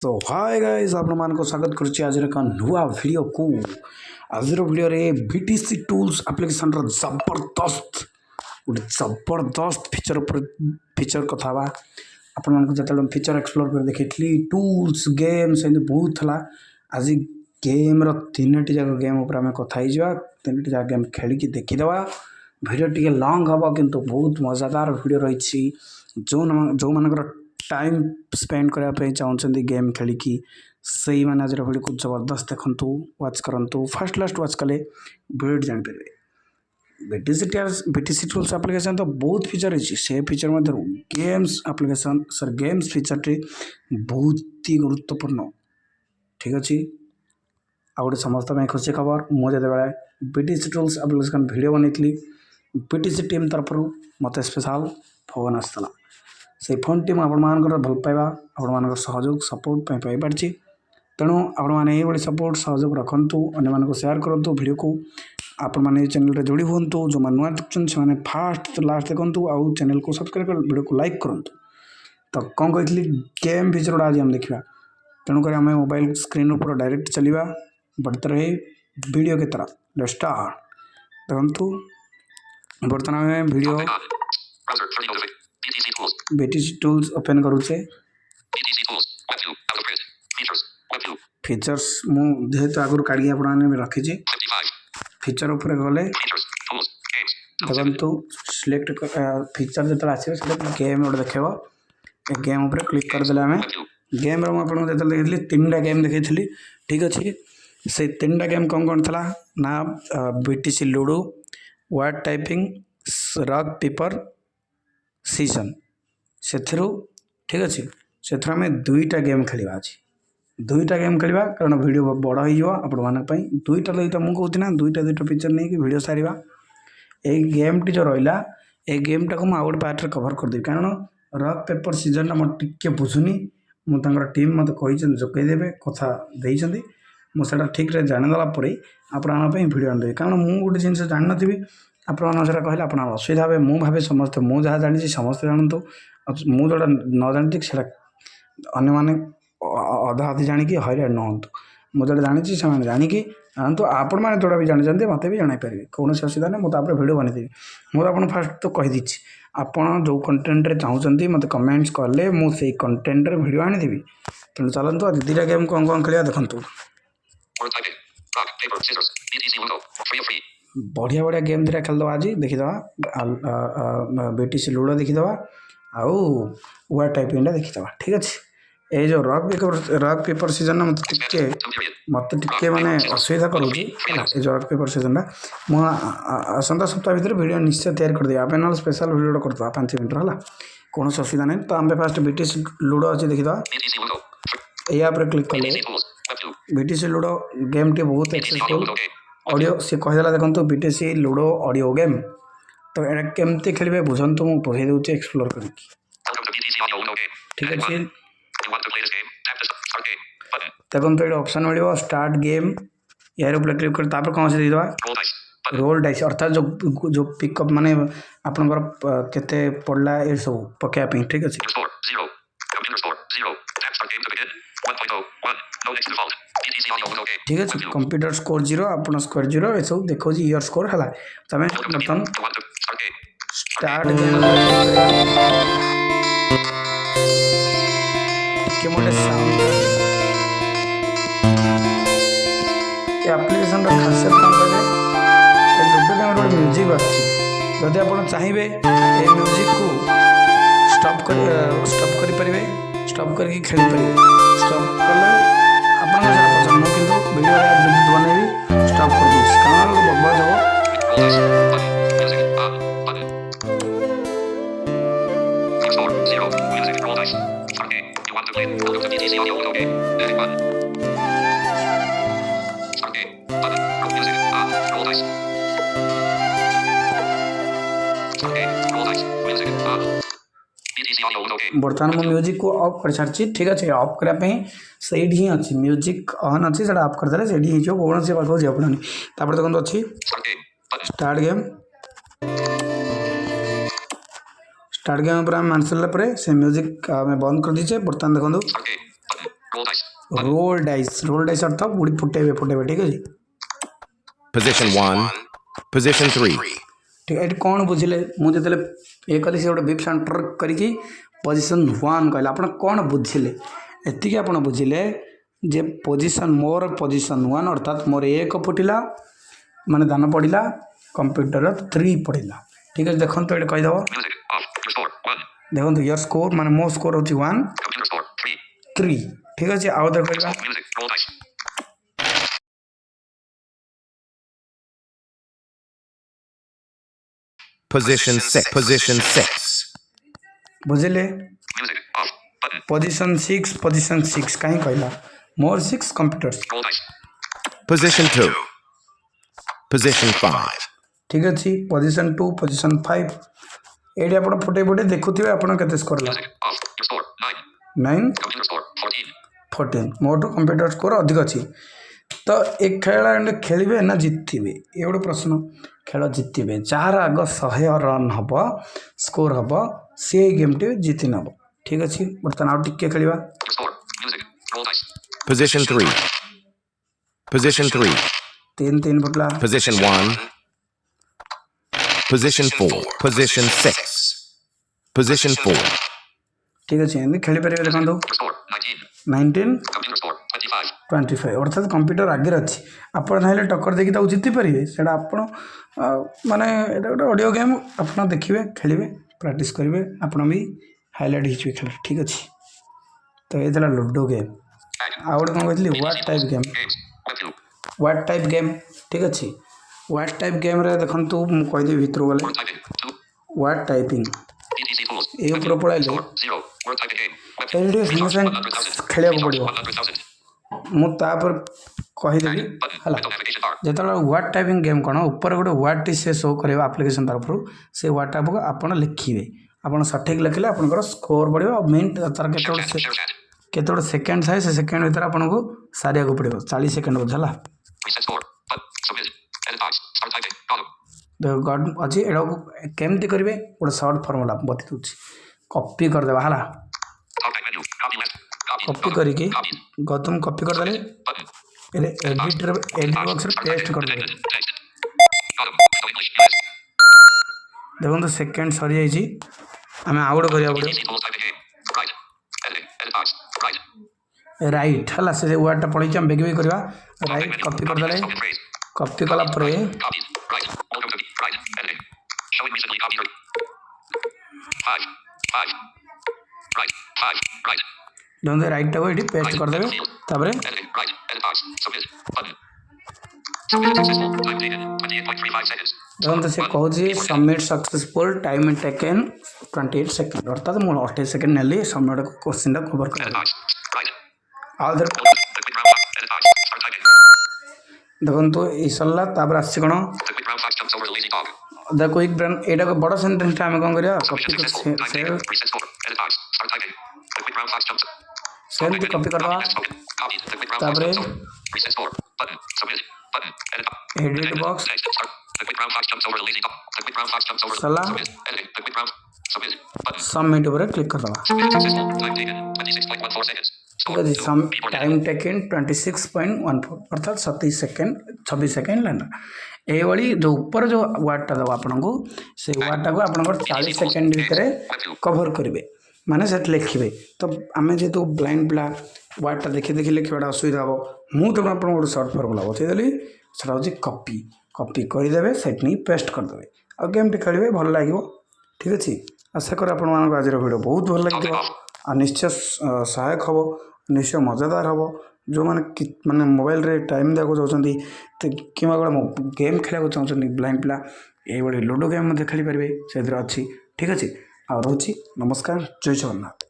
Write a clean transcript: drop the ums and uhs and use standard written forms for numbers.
तो hi guys आपण मानको स्वागत करुच्ची आज एक नुआ वीडियो को आज वीडियो रे बीटीसी टूल्स एप्लिकेशन रो जबरदस्त फीचर कथा बा आपण मानको जतले फीचर एक्सप्लोर कर देखितली टूल्स गेम्स एंड बहुत थला आज गेम रो तीनटी जाक गेम ऊपर हमें कथा ही जवा तीनटी जाक गेम खेली की देखि देवा वीडियो टिके लॉन्ग हबो किंतु बहुत मजेदार वीडियो रहिछि जो मानकर टाइम स्पेंड करने चाहते गेम खेलिकी से मैंने आज वीडियो को जबरदस्त देखु वाच करूँ फास्ट लास्ट वाच कले वीडियो जापर बीटीसी टूल्स एप्लिकेशन तो बहुत फीचर है से फीचर मध्य गेम्स एप्लिकेशन सर गेम्स फीचर टी बहुत ही गुरुत्वपूर्ण ठीक अच्छे आ गए समस्त खुशी खबर मुझे बेले बीटीसी टूल्स एप्लिकेशन वीडियो बनई बीटीसी टीम तरफ मत स्पेशल फोन आसाला से फोन टी मुझे भल पाइबा आपण सहयोग सपोर्ट पाई तेणु आपण सपोर्ट सहयोग रखु अन्य सेयार करूँ वीडियो को आपण मैंने चैनल रे जोड़ी हूँ जो मैंने नुआ देखते से फास्ट तो लास्ट देखूँ आउ चैनल को सब्सक्राइब कर वीडियो को लाइक करूँ तो कौन कही गेम फीचर गुड़ा आज आम देखा तेणुक आम मोबाइल स्क्रीन ऊपर डायरेक्ट चलवा बढ़ते रहे वीडियो के तरह स्टार्ट देखु बर्तमान आम वीडियो बीटीसी टूल्स ओपन करूचे फीचर्स मुझे आगुरी काढ़ी आप रखी फीचर उपर गले देखु सिलेक्ट फीचर जो आसे गेम गोटे देखेब गेम उपर क्लिक करदे आम गेम मुझे देखी तीन टा गेम देखी ठीक अच्छे से तीन टा गेम कौन कौन था ना BTC ludo word typing rock paper season से ठीक अच्छे से आम दुईटा गेम खेलवा आज दुईटा गेम खेलवा कारण वीडियो बड़ हो दुईटा मुझे कहती ना दुईटा पिक्चर नहीं कि वीडियो सारिबा ए गेम टी जो रहा ए गेम टाक मुझे पार्ट रे कवर करदेवी कारण रॉक पेपर सीजन मोटे टिके बुझुनी मुझे टीम मत जोगेदेवे कथा देते मुझे ठीक रे जानीदेला आपण वीडियो आनदेवी कारण मुझे गोटे जिन जान नी आपड़ा कहले आप असुविधा हे मुझे भावे समस्ते मुझे जहाँ जानी समस्ते जानतु मुझे जोटा न जानी से मैंने अधा अधि जाणिकी हईराण नहतु मुझे जोटा जानी से जाणिकी जानतु आपण मैंने जोटा भी जानते मत भी जनईपारे कौन असुविधा नहीं मुझे वीडियो बनईदेवी मुझे आपको फास्ट तो कहीदी आपड़ जो कंटेन्ट चाहते मत कमेंट्स कले मुझे कंटेन्ट वीडियो आनीदेवी तेणु चलतु आज दुईटा गेम कौन कौन खेलिया देखु बढ़िया बढ़िया गेम दुटा खेलद आज देखीदे बीटीसी लूडो देखीदे आउ वर्ड टाइपिंग देखीदे ठीक अच्छे ये जो रॉक पेपर सीजन मत टिके माने असुविधा करुँगी जो रॉक पेपर सीजन आसंता सप्ताह भितर वीडियो निश्चय तैयार कर दिया ना स्पेशल वीडियो करदे 5 मिनट है कौन असुविधा नहीं तो आम फास्ट बीटीसी लूडो अच्छे देखीदे या क्लिक कले बीटीसी लूडो गेम टी बहुत एक्सेसफुल ऑडियो सी कहीदेला देखो बीटीसी लूडो ऑडियो गेम तो ये केमती खेलेंगे बुझंतु मुझे पढ़े दूसरी एक्सप्लोर कर ठीक अच्छे देखो ये ऑप्शन मिले स्टार्ट गेम यार ऊपर क्लिक कर कौन से दीदा रोल डाइस अर्थात जो पिकअप माने आपनकर केते पड़ला ये सब पकाया ठीक अच्छे ठीक है कंप्यूटर स्कोर 0 अपन स्कोर 0 ये सब देखो जी योर स्कोर है तमें बर्तन स्टार्ट के मोटे साउंड ये एप्लीकेशन रा खासियत कौन कहले ए लूडो गेम रो म्यूजिक बाजची जदि आपण चाहिए ए म्यूजिक को स्टॉप करि परिबे स्टॉप करके खेली परिबे स्टॉप कले आपण पसंद कि वीडियो बनैबी स्टॉप कर दूँ कारण बकवास हो बर्तमान मो म्यूजिक को ऑफ कर सारी ठीक अच्छे ऑफ करने से ही अच्छी म्यूजिक ऑन अच्छी से ऑफ करदे से कौन से पाख जा पड़े देखो अच्छी स्टार्ट गेम पर मान सारा से म्यूजिक आम बंद कर दीचे बर्तमान देखो रोल डाइस अर्थ बुढ़ी फुटेबे ठीक है। Position 1. Position 3. ठीक है। कौन बुझिले मुझे ये कली से गोटे बिप सेंटर करके पोजिशन 1 कहले आप कौन बुझिले एतिक आप बुझिले जे पोजिशन मोर पोजिशन 1 अर्थात मोर 1 फुटिला माने दान पड़ा कंप्यूटर 3 पड़ा ठीक है। देखो ये कहीदेव देखो योर स्कोर माने मो स्कोर होची 1 3 ठीक है। आउ देखा Position 6. Position 6. बुझिले पोजिशन 6 कहीं कहला मोर 6 कंप्यूटर। Position 2. Position 5. ठीक अच्छे। पोजिशन 2 पोजिशन 5 ये आप फुटे फुटे देखुए आप स्कोर 9 14 मोर कंप्यूटर स्कोर अधिक अच्छी। तो एक खेल खेलिए ना जितबे ये गोटे प्रश्न खेल जितबे जार आग 100 रन हम स्कोर हम सी गेम टी जीति नब ठीक अच्छे। बर्तमान आउ टिके खेल Position 3. Position 3. 3 फुटला Position 1. Position 4. Position 6. Position 4. ठीक अच्छे खेली पारे देखो 19 25 अर्थात कंप्यूटर आगे अच्छी आप ना टक्कर देखिए जीति पारे से माने गोटे ऑडियो गेम आप देखिए खेलिए प्रैक्टिस करेंगे आपड़ भी हाईलाइट हो खेल ठीक अच्छे। तो ये लूडो गेम आउ गए कौन कहती वाट टाइप गेम ठीक अच्छे। वाट टाइप गेम रे देखो मुझे भितर गले वाट टाइपिंग ये पड़े सागे सागे खेल पड़ो मुझे कहीदेवी है जो वाट टाइपिंग गेम कौन ऊपर गोटे वाट टी से शो कर आप्लिकेसन तरफ से वाट टाइप आप लिखे आप सठिक लिखले आप स्कोर बढ़ो मिनट तार के सेकेंड थाए से सेकेंड भर आपको सारे पड़ो 40 सेकेंड बोझा अच्छी एटा केमती करेंगे गोटे सर्ट फर्मुला बता दूसरी कॉपी करदे है कॉपी करके गौतम कॉपी करदे एडिट बॉक्स पेस्ट करदे देखो सेकेंड सरी जाइए आम आउ गए राइट है से वर्डटा पढ़ी आम बेगी बेगी करवा राइट कॉपी करदे कॉपी कलापर देखते राइट टाक ये पेस्ट करदे तापर देखते से कहूँ submit successful time taken 28 second अर्थात मुझे 28 सेकेंड नेली सबमिट क्वेश्चन टा कवर कर देखो ये सरला तापर आस कौन द क्विक ब्रांड यहाँ बड़ सेंटेंस आम कौन कर सेमती कॉपी करवा तापर एडिट बॉक्स सला सबमिट पर क्लिक कर टाइम टेकन 26.14 अर्थात 27 सेकेंड लेना ये जो ऊपर जो वार्डटा दब आपको से वार्डटा को आप 40 सेकेंड भितर कवर करेंगे माने से लिखे। तो आम जेहतु ब्लाइंड पिला वार्डटा देखी देखी लिखा असुविधा हम मुझे आप गोटे सर्ट फर्मुला बतईदेली से हूँ कॉपी कॉपी करदे से पेस्ट करदे आ गेम टी खेलेंगे भल लगे ठीक अच्छे। आशा कर आप आज भिडियो बहुत भल लगे आ निश्चय सहायक हम निश्चय मजादार हम जो मैंने मोबाइल रे टाइम देवाक चाहते कि गेम खेला चाहते ब्लाइंड पिला ये लूडो गेम खेली पारे से अच्छी ठीक अच्छे। आ रोची नमस्कार जय जगन्नाथ।